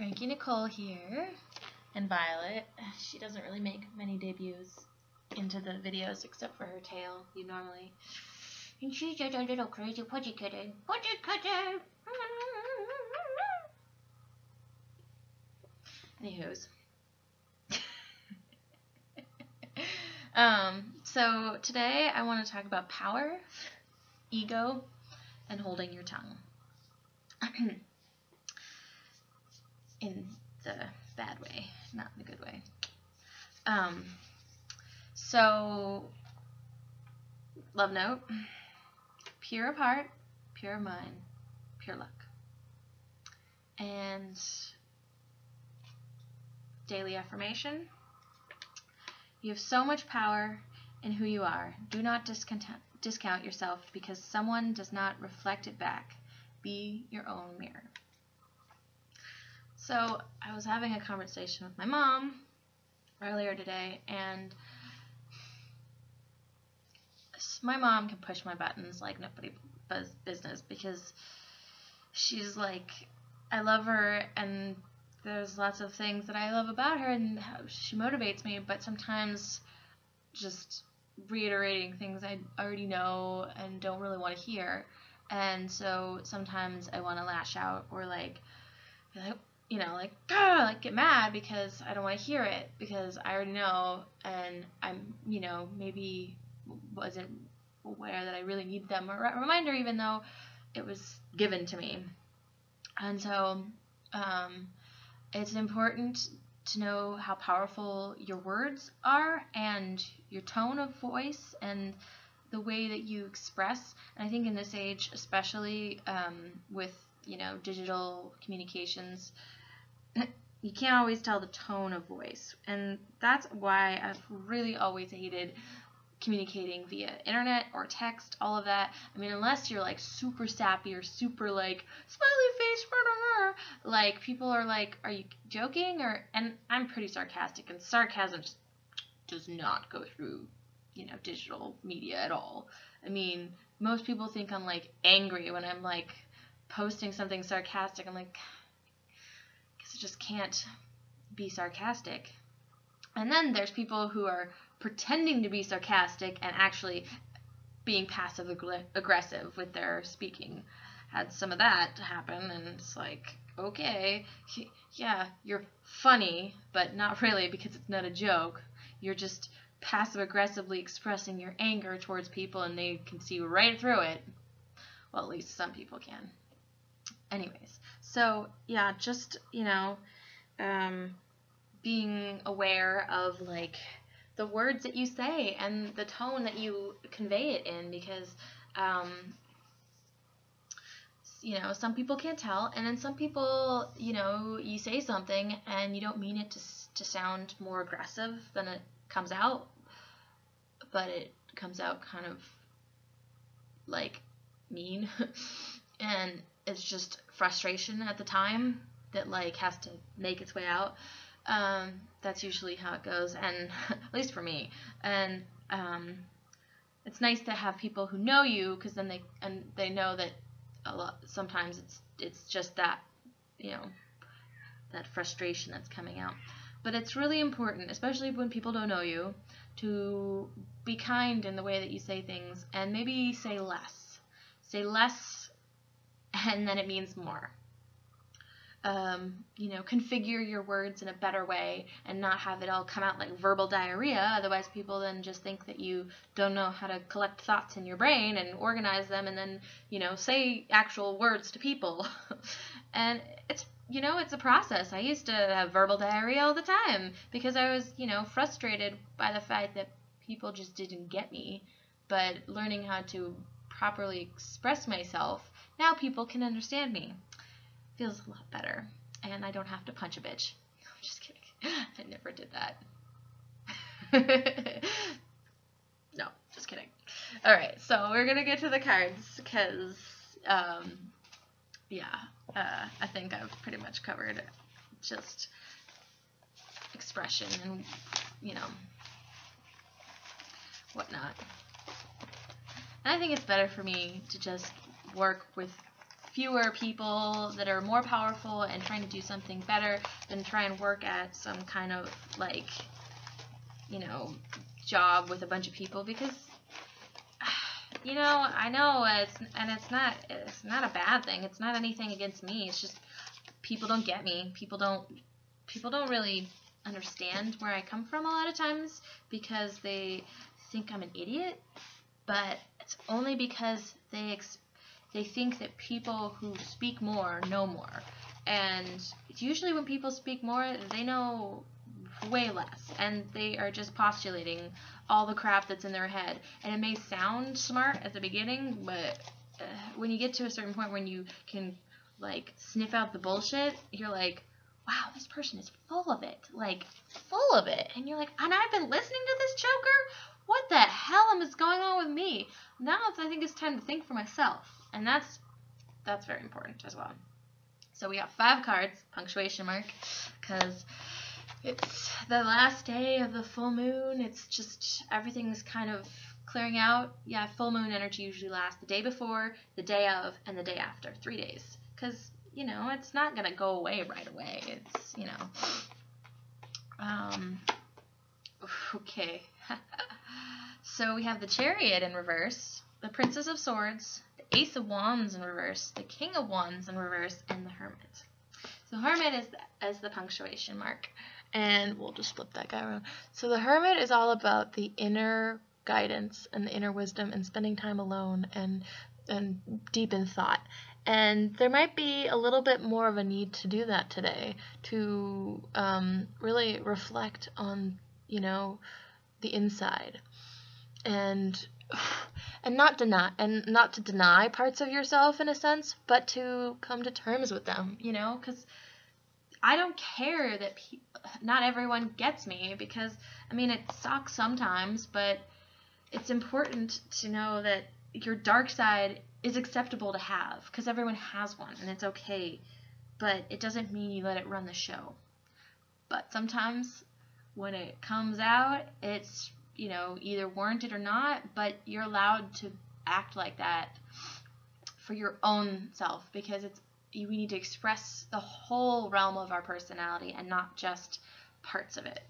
Frankie Nicole here, and Violet. She doesn't really make many debuts into the videos except for her tail. You normally. And she's just a little crazy pudgy kitten. Pudgy kitten! Anywho's. So today I want to talk about power, ego, and holding your tongue. In the bad way, not in the good way. So, love note, pure of heart, pure of mind, pure luck. And daily affirmation, you have so much power in who you are. Do not discount yourself because someone does not reflect it back. Be your own mirror. So I was having a conversation with my mom earlier today, and my mom can push my buttons like nobody business, because she's like, I love her, and there's lots of things that I love about her and how she motivates me, but sometimes just reiterating things I already know and don't really want to hear. And so sometimes I want to lash out or like get mad because I don't want to hear it because I already know, and I'm, maybe wasn't aware that I really need them a reminder, even though it was given to me. And so it's important to know how powerful your words are and your tone of voice and the way that you express. And I think in this age, especially with digital communications, you can't always tell the tone of voice, and that's why I've really always hated communicating via internet or text, all of that. I mean, unless you're like super sappy or super like smiley face, like people are like, are you joking? And I'm pretty sarcastic, and sarcasm just does not go through digital media at all. I mean, most people think I'm like angry when I'm like posting something sarcastic. I'm like, I guess I just can't be sarcastic. And then there's people who are pretending to be sarcastic and actually being passive aggressive with their speaking. Had some of that happen, and it's like, okay, yeah, you're funny, but not really, because it's not a joke. You're just passive aggressively expressing your anger towards people, and they can see right through it. Well, at least some people can. Anyways, so yeah, just being aware of like the words that you say and the tone that you convey it in, because some people can't tell, and then some people, you say something and you don't mean it to sound more aggressive than it comes out, but it comes out kind of like mean and it's just frustration at the time that like has to make its way out. That's usually how it goes, and at least for me. And it's nice to have people who know you, because then they know that sometimes it's just that that frustration that's coming out. But it's really important, especially when people don't know you, to be kind in the way that you say things, and maybe say less, and then it means more. Configure your words in a better way and not have it all come out like verbal diarrhea. Otherwise, people then just think that you don't know how to collect thoughts in your brain and organize them and then, say actual words to people. And it's a process. I used to have verbal diarrhea all the time because I was, frustrated by the fact that people just didn't get me. But learning how to properly express myself, now people can understand me. Feels a lot better, and I don't have to punch a bitch. I'm just kidding. I never did that. No, just kidding. Alright, so we're gonna get to the cards, because I think I've pretty much covered just expression and whatnot. And I think it's better for me to just work with fewer people that are more powerful and trying to do something better than try and work at some kind of like, you know, job with a bunch of people, because you know, I know it's not a bad thing. It's not anything against me. It's just people don't get me. People don't really understand where I come from a lot of times because they think I'm an idiot, but it's only because they think that people who speak more know more. And usually when people speak more, they know way less, and they are just postulating all the crap that's in their head. And it may sound smart at the beginning, but when you get to a certain point when you can like sniff out the bullshit, you're like, wow, this person is full of it, like full of it. And you're like, and I've been listening to this joker? What the hell is going on with me? Now I think it's time to think for myself, and that's very important as well. So we got 5 cards, punctuation mark, because it's the last day of the full moon. It's just everything's kind of clearing out. Yeah, full moon energy usually lasts the day before, the day of, and the day after, 3 days. Because, you know, it's not going to go away right away. It's, you know. Okay. So we have the Chariot in reverse, the Princess of Swords, the Ace of Wands in reverse, the King of Wands in reverse, and the Hermit. So Hermit is the punctuation mark. And we'll just flip that guy around. So the Hermit is all about the inner guidance and the inner wisdom and spending time alone and deep in thought. And there might be a little bit more of a need to do that today, to really reflect on, you know, the inside, and not to deny parts of yourself in a sense, but to come to terms with them, you know, because I don't care that not everyone gets me, because, I mean, it sucks sometimes, but it's important to know that your dark side is acceptable to have, because everyone has one, and it's okay, but it doesn't mean you let it run the show. But sometimes when it comes out, it's, you know, either warranted or not, but you're allowed to act like that for your own self, because we need to express the whole realm of our personality and not just parts of it.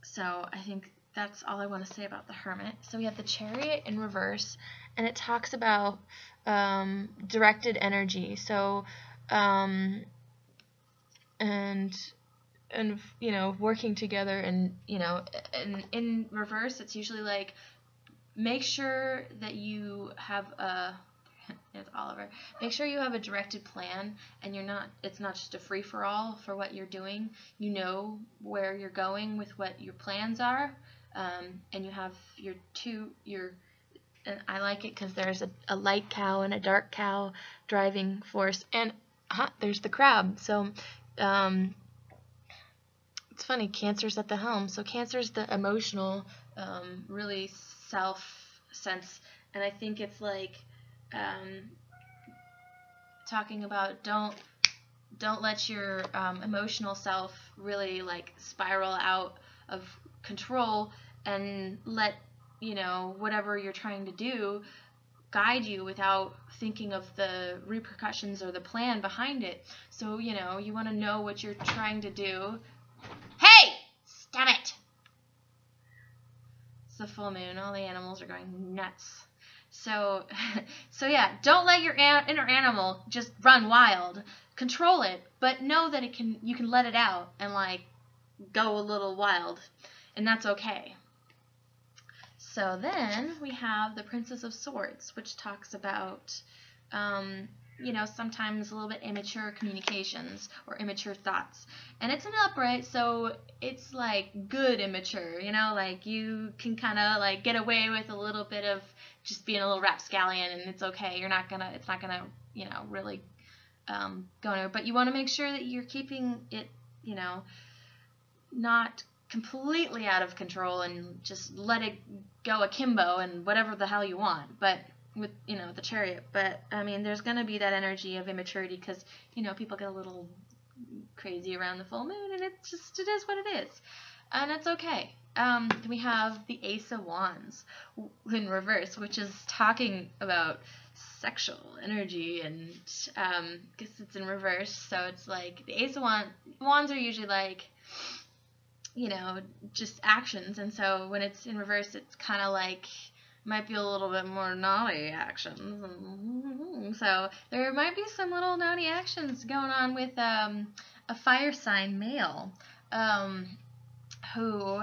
So I think that's all I want to say about the Hermit. So we have the Chariot in reverse, and it talks about directed energy. So and you know, working together, and you know, and in reverse, it's usually like, make sure that you have it's Oliver. Make sure you have a directed plan, and it's not just a free-for-all for what you're doing. You know where you're going with what your plans are, and you have and I like it because there's a light cow and a dark cow driving force, and there's the crab. So it's funny, Cancer's at the helm. So Cancer's the emotional, really self sense, and I think it's like talking about don't let your emotional self really like spiral out of control, and let, you know, whatever you're trying to do guide you without thinking of the repercussions or the plan behind it. So, you know, you want to know what you're trying to do. Hey, stop it! It's the full moon. All the animals are going nuts. So yeah, don't let your inner animal just run wild. Control it, but know that you can let it out and like go a little wild, and that's okay. So then we have the Princess of Swords, which talks about, you know, sometimes a little bit immature communications or immature thoughts. And it's an upright, so it's like good immature, you know, like you can kind of like get away with a little bit of just being a little rapscallion, and it's okay. It's not gonna, you know, really go nowhere. But you want to make sure that you're keeping it, you know, not completely out of control, and just let it go akimbo and whatever the hell you want. But with, you know, the Chariot. But I mean, there's gonna be that energy of immaturity, because, you know, people get a little crazy around the full moon, and it is what it is, and it's okay. We have the Ace of Wands in reverse, which is talking about sexual energy, and because it's in reverse, so it's like the Ace of Wands are usually like, you know, just actions, and so when it's in reverse, it's kind of like might be a little bit more naughty actions. So there might be some little naughty actions going on with a fire sign male who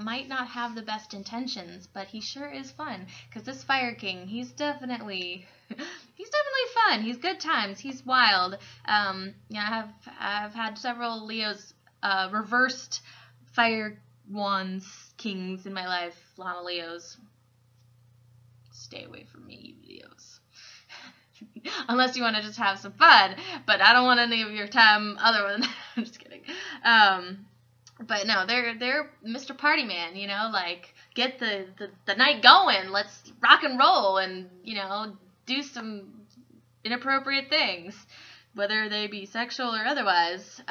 might not have the best intentions, but he sure is fun. Because this Fire King, he's definitely fun. He's good times. He's wild. Yeah, I've had several Leos reversed Fire Wands Kings in my life. A lot of Leos. Stay away from me, you Leos. Unless you want to just have some fun, but I don't want any of your time other than that. I'm just kidding. But no, they're Mr. Party Man, you know, like get the night going. Let's rock and roll and, you know, do some inappropriate things, whether they be sexual or otherwise.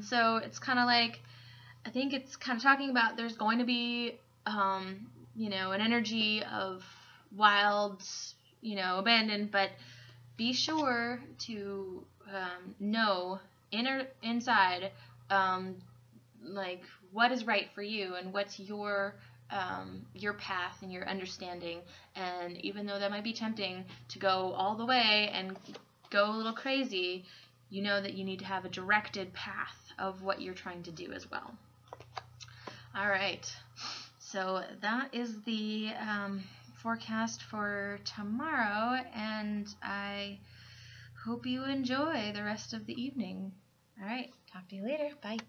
So it's kind of like, I think it's kind of talking about there's going to be, you know, an energy of wild, you know, abandon, but be sure to know inside like what is right for you and what's your path and your understanding. And even though that might be tempting to go all the way and go a little crazy, you know that you need to have a directed path of what you're trying to do as well. All right, so that is the forecast for tomorrow, and I hope you enjoy the rest of the evening. All right, talk to you later. Bye.